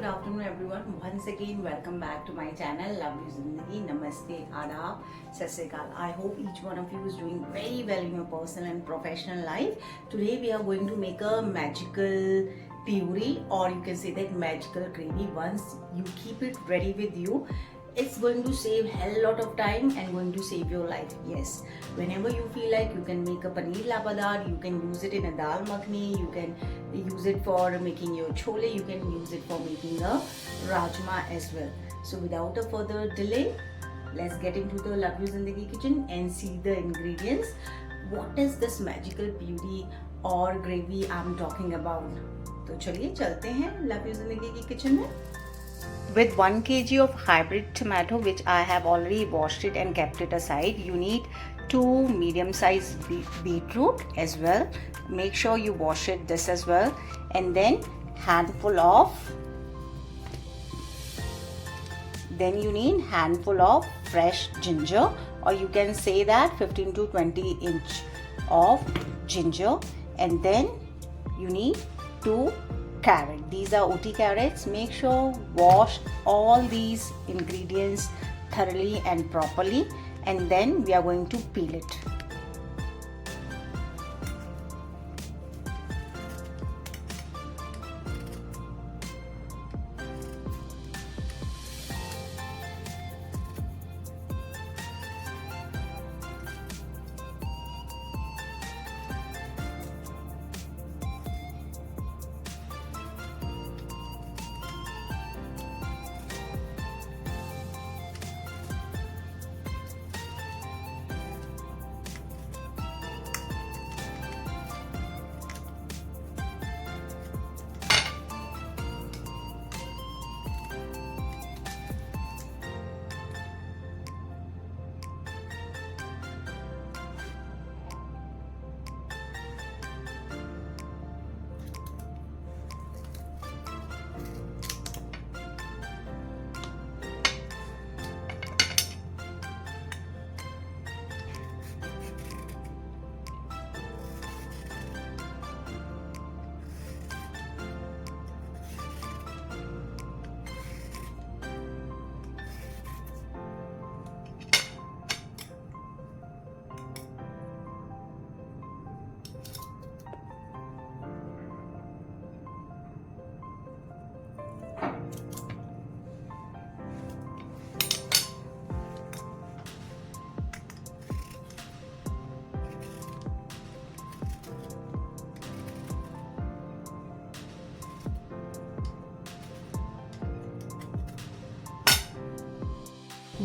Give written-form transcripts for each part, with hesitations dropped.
afternoon everyone. Once again welcome back to my channel Lovely Zindagi. Namaste, Adab, Sat Sri Akal. I hope each one of you is doing very well in your personal and professional life. Today we are going to make a magical puree, or you can say that magical gravy. Once you keep it ready with you, it's going to save hell lot of time and going to save your life. Yes, whenever you feel like, you can make a paneer lapadar, you can use it in a dal makhni, you can use it for making your chole, you can use it for making a rajma as well. So without a further delay, let's get into the Lovely Zindagi kitchen and see the ingredients. What is this magical puree or gravy I'm talking about? तो चलिए चलते हैं Lovely Zindagi की kitchen में. With 1 kg of hybrid tomato, which I have already washed it and kept it aside, you need 2 medium-sized beetroot as well. Make sure you wash it this as well, and then you need handful of fresh ginger, or you can say that 15 to 20 inch of ginger, and then you need 2 carrot. These are OT carrots. Make sure wash all these ingredients thoroughly and properly, and then we are going to peel it.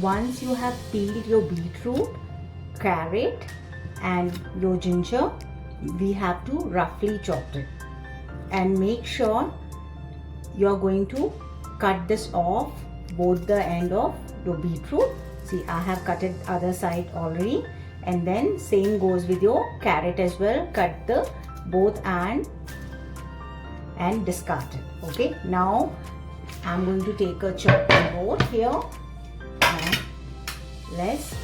Once you have peeled your beetroot, carrot and your ginger, we have to roughly chop it, and make sure you are going to cut this off, both the end of your beetroot. See, I have cut it other side already, and then same goes with your carrot as well. Cut the both and discard it. Okay, now I'm going to take a chopping board here. Let's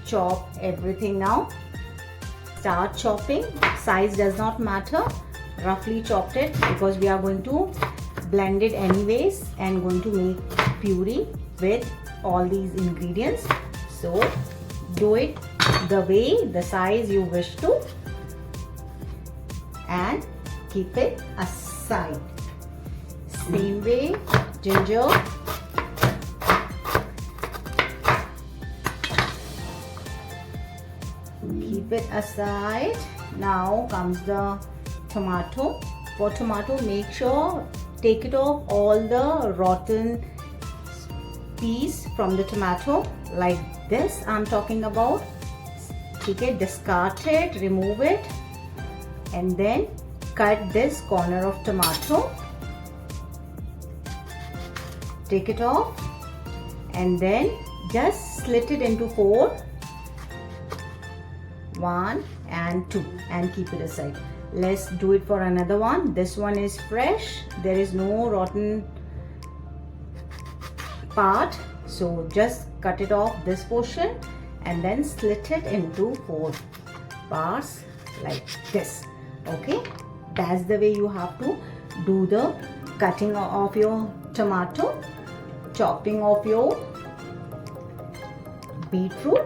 chop everything now. Start chopping. Size does not matter. Roughly chopped it because we are going to blend it anyways and going to make puree with all these ingredients. So do it the way, the size you wish to, and keep it aside. Same way, ginger. Keep it aside. Now comes the tomato. For tomato, make sure take it off all the rotten piece from the tomato, like this I'm talking about. Okay, discard it, remove it, and then cut this corner of tomato. Take it off and then just slit it into 4. 1 and 2, and keep it aside. Let's do it for another one. This one is fresh. There is no rotten part. So just cut it off this portion and then slit it into 4 parts like this. Okay, that's the way you have to do the cutting of your tomato, chopping of your beetroot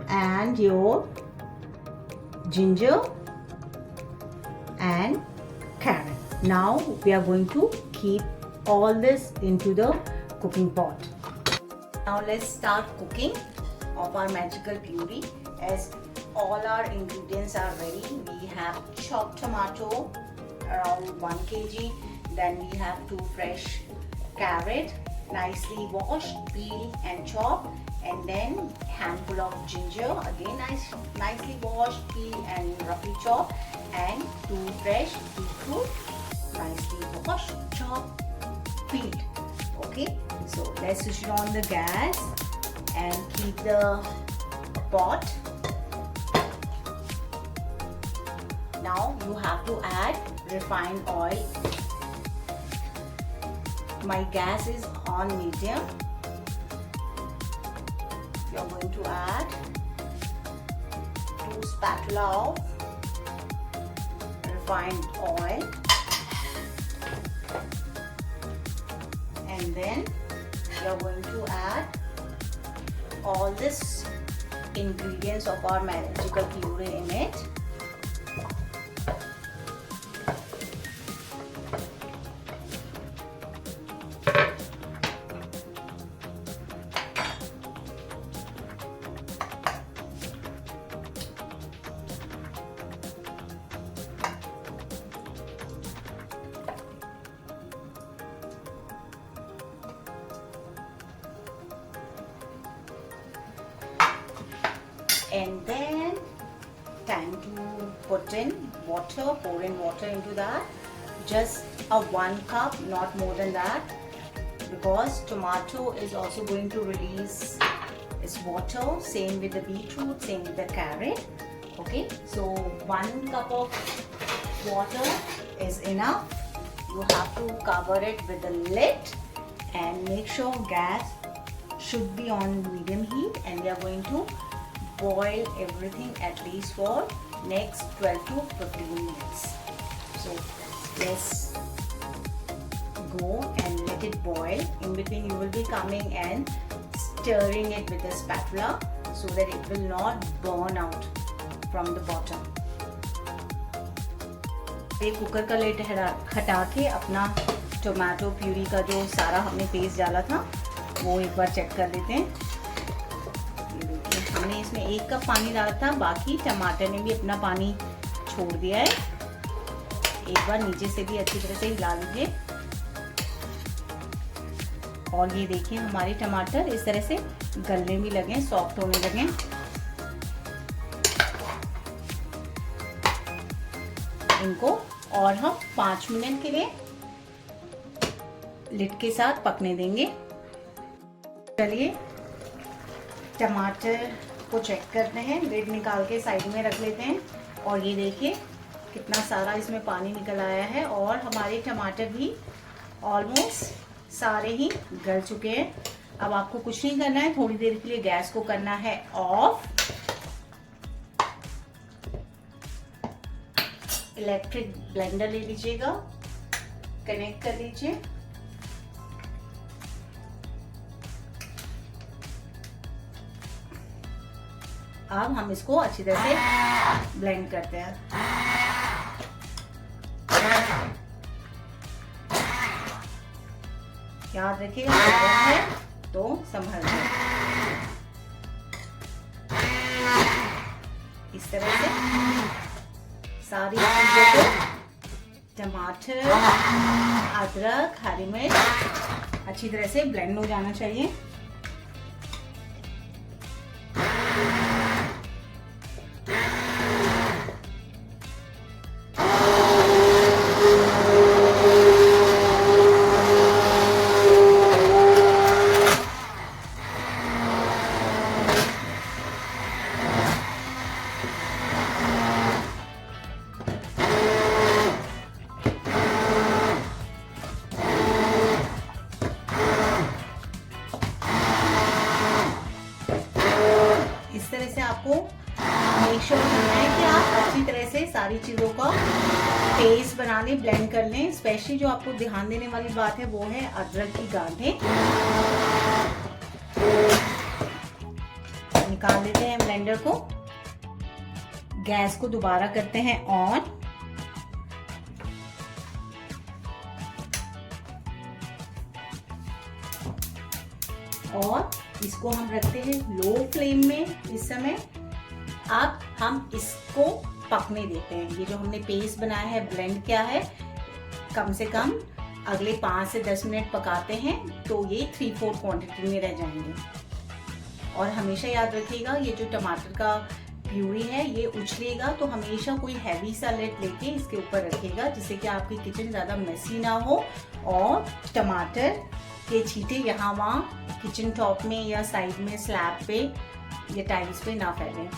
and your ginger and carrot. Now we are going to keep all this into the cooking pot. Now let's start cooking of our magical puree. As all our ingredients are ready, we have chopped tomato around 1 kg, then we have 2 fresh carrot, nicely washed, peel and chop, and then handful of ginger, again nicely washed, peel and roughly chop, and 2 fresh beetroot, nicely washed, chop, peeled. Okay, so let's switch it on the gas and keep the pot. Now you have to add refined oil. My gas is on medium. You are going to add 2 spatula of refined oil, and then we are going to add all this ingredients of our magical puree in it. And then time to put in water, pour in water into that. Just a 1 cup, not more than that, because tomato is also going to release its water. Same with the beetroot, same with the carrot. Okay, so 1 cup of water is enough. You have to cover it with a lid and make sure gas should be on medium heat, and we are going to boil everything at least for next 12 to 15 minutes. So let's go and let it boil. In between you will be coming and stirring it with a spatula so that it will not burn out from the bottom. एक cooker का lid हटा के अपना tomato puree का जो सारा हमने paste डाला था वो एक बार चेक कर लेते हैं। हमने इसमें 1 कप पानी डाला था, बाकी टमाटर ने भी अपना पानी छोड़ दिया है। एक बार नीचे से भी अच्छी तरह से हिला लीजिए। और ये देखिए हमारे टमाटर इस तरह से गलने भी लगे, सॉफ्ट होने लगे। इनको और हम 5 मिनट के लिए लिड के साथ पकने देंगे। चलिए टमाटर को चेक करते हैं, लिड निकाल के साइड में रख लेते हैं। और ये देखिए कितना सारा इसमें पानी निकल आया है और हमारे टमाटर भी ऑलमोस्ट सारे ही गल चुके हैं। अब आपको कुछ नहीं करना है, थोड़ी देर के लिए गैस को करना है ऑफ। इलेक्ट्रिक ब्लेंडर ले लीजिएगा, कनेक्ट कर लीजिए। अब हम इसको अच्छी तरह से ब्लेंड करते हैं। याद रखिएगा है तो संभल जाए। इस तरह से सारी चीजों को, टमाटर, अदरक, हरी मिर्च अच्छी तरह से ब्लेंड हो जाना चाहिए। सारी चीज़ों का पेस्ट बना लें, ब्लेंड कर लें। स्पेशली जो आपको ध्यान देने वाली बात है वो है अदरक की गांठें निकाल लेते हैं ब्लेंडर को। गैस को दोबारा करते हैं ऑन। और इसको हम रखते हैं लो फ्लेम में इस समय। अब हम इसको पकने देते हैं। ये जो हमने पेस्ट बनाया है, ब्लेंड किया है, कम से कम अगले 5 से 10 मिनट पकाते हैं तो ये 3/4 क्वांटिटी में रह जाएंगे। और हमेशा याद रखिएगा ये जो टमाटर का प्यूरी है ये उछलेगा तो हमेशा कोई हैवी सा लेड लेके इसके ऊपर रखिएगा, जिससे कि आपकी किचन ज़्यादा मेसी ना हो और टमाटर के छींटे यहाँ वहाँ किचन टॉप में या साइड में स्लैब पे या टाइल्स पे ना फैलें।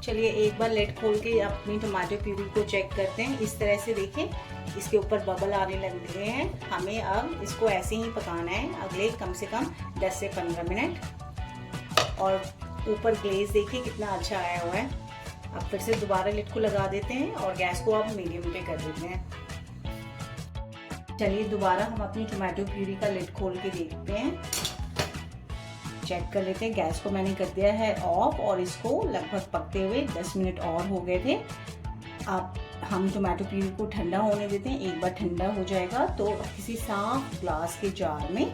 चलिए एक बार लेड खोल के अपनी टमाटर प्यूरी को चेक करते हैं। इस तरह से देखें इसके ऊपर बबल आने लग गए हैं। हमें अब इसको ऐसे ही पकाना है अगले कम से कम 10 से 15 मिनट। और ऊपर ग्लेज देखिए कितना अच्छा आया हुआ है। अब फिर से दोबारा लिड को लगा देते हैं और गैस को अब मीडियम पे कर देते हैं। चलिए दोबारा हम अपनी टमाटो प्यूरी का लिड खोल के देखते हैं, चेक कर लेते हैं। गैस को मैंने कर दिया है ऑफ और इसको लगभग पकते हुए 10 मिनट और हो गए थे। अब हम टमाटो प्यूरी को ठंडा होने देते हैं। एक बार ठंडा हो जाएगा तो किसी साफ ग्लास के जार में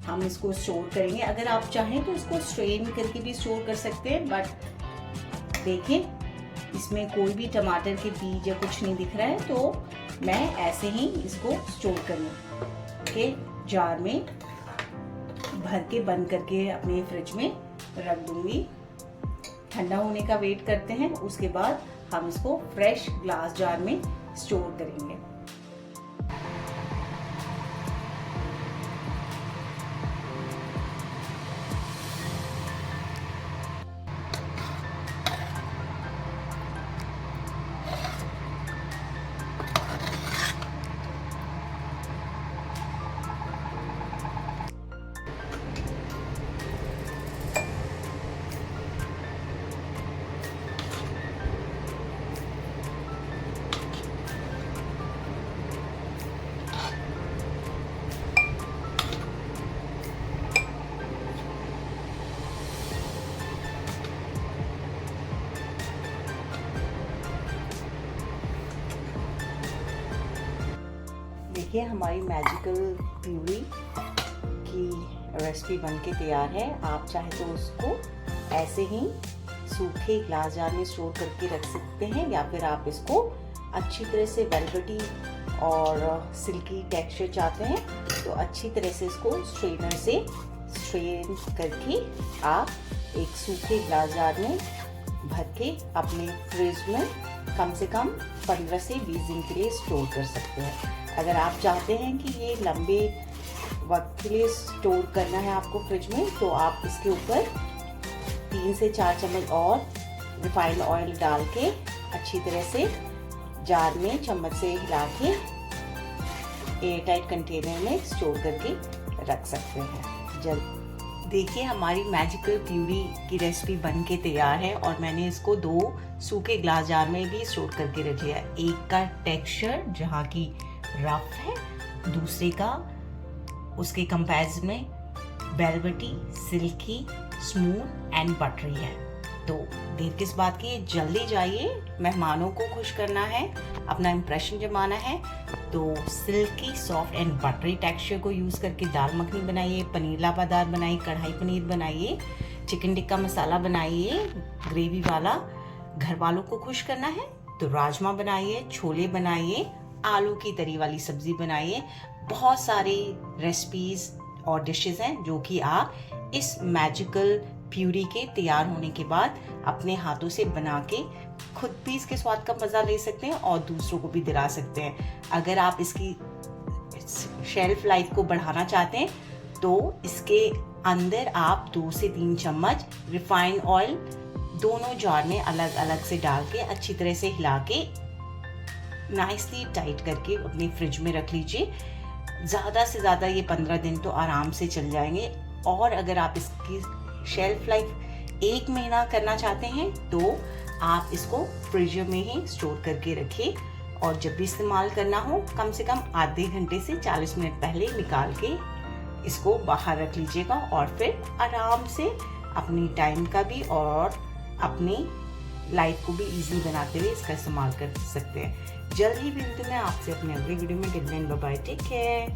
हम इसको स्टोर करेंगे। अगर आप चाहें तो इसको स्ट्रेन करके भी स्टोर कर सकते हैं, बट देखें इसमें कोई भी टमाटर के बीज या कुछ नहीं दिख रहा है, तो मैं ऐसे ही इसको स्टोर करके जार में भर के बंद करके अपने फ्रिज में रख दूंगी। ठंडा होने का वेट करते हैं, उसके बाद हम इसको फ्रेश ग्लास जार में स्टोर करेंगे। देखिए हमारी मैजिकल प्यूरी की रेसिपी बनके तैयार है। आप चाहे तो उसको ऐसे ही सूखे ग्लास जार में स्टोर करके रख सकते हैं, या फिर आप इसको अच्छी तरह से वेलवेटी और सिल्की टेक्सचर चाहते हैं तो अच्छी तरह से इसको स्ट्रेनर से स्ट्रेन करके आप एक सूखे ग्लास जार में भर के अपने फ्रिज में कम से कम 15 से 20 दिन के लिए स्टोर कर सकते हैं। अगर आप चाहते हैं कि ये लंबे वक्त के लिए स्टोर करना है आपको फ्रिज में, तो आप इसके ऊपर 3 से 4 चम्मच और रिफाइंड ऑयल डाल के अच्छी तरह से जार में चम्मच से हिला के एयर टाइट कंटेनर में स्टोर करके रख सकते हैं। जल्द देखिए हमारी मैजिकल प्यूरी की रेसिपी बन के तैयार है और मैंने इसको 2 सूखे ग्लास जार में भी स्टोर करके रख लिया। एक का टेक्सचर जहाँ की रफ है, दूसरे का उसके कंपैरिजन में velvety, silky, smooth and buttery है। तो देर किस बात की, जल्दी जाइए, मेहमानों को खुश करना है, अपना इम्प्रेशन जमाना है। तो silky, soft and buttery texture को यूज़ करके दाल मखनी बनाइए, पनीर लापादार बनाइए, कढ़ाई पनीर बनाइए, चिकन टिक्का मसाला बनाइए ग्रेवी वाला। घर वालों को खुश करना है तो राजमा बनाइए, छोले बनाइए, आलू की तरी वाली सब्जी बनाइए। बहुत सारी रेसिपीज और डिशेस हैं जो कि आप इस मैजिकल प्यूरी के तैयार होने के बाद अपने हाथों से बना के खुद भी इसके स्वाद का मज़ा ले सकते हैं और दूसरों को भी दिला सकते हैं। अगर आप इसकी शेल्फ लाइफ को बढ़ाना चाहते हैं तो इसके अंदर आप 2 से 3 चम्मच रिफाइंड ऑयल दोनों जार में अलग अलग से डाल के अच्छी तरह से हिला के नाइसली टाइट करके अपने फ्रिज में रख लीजिए। ज़्यादा से ज़्यादा ये 15 दिन तो आराम से चल जाएंगे। और अगर आप इसकी शेल्फ लाइफ 1 महीना करना चाहते हैं तो आप इसको फ्रीजर में ही स्टोर करके रखिए और जब भी इस्तेमाल करना हो कम से कम आधे घंटे से 40 मिनट पहले निकाल के इसको बाहर रख लीजिएगा और फिर आराम से अपनी टाइम का भी और अपनी लाइफ को भी इजी बनाते हुए इसका इस्तेमाल कर सकते हैं। जल्द ही मिलते हैं आपसे अपने अगले वीडियो में। Till then bye bye, take care.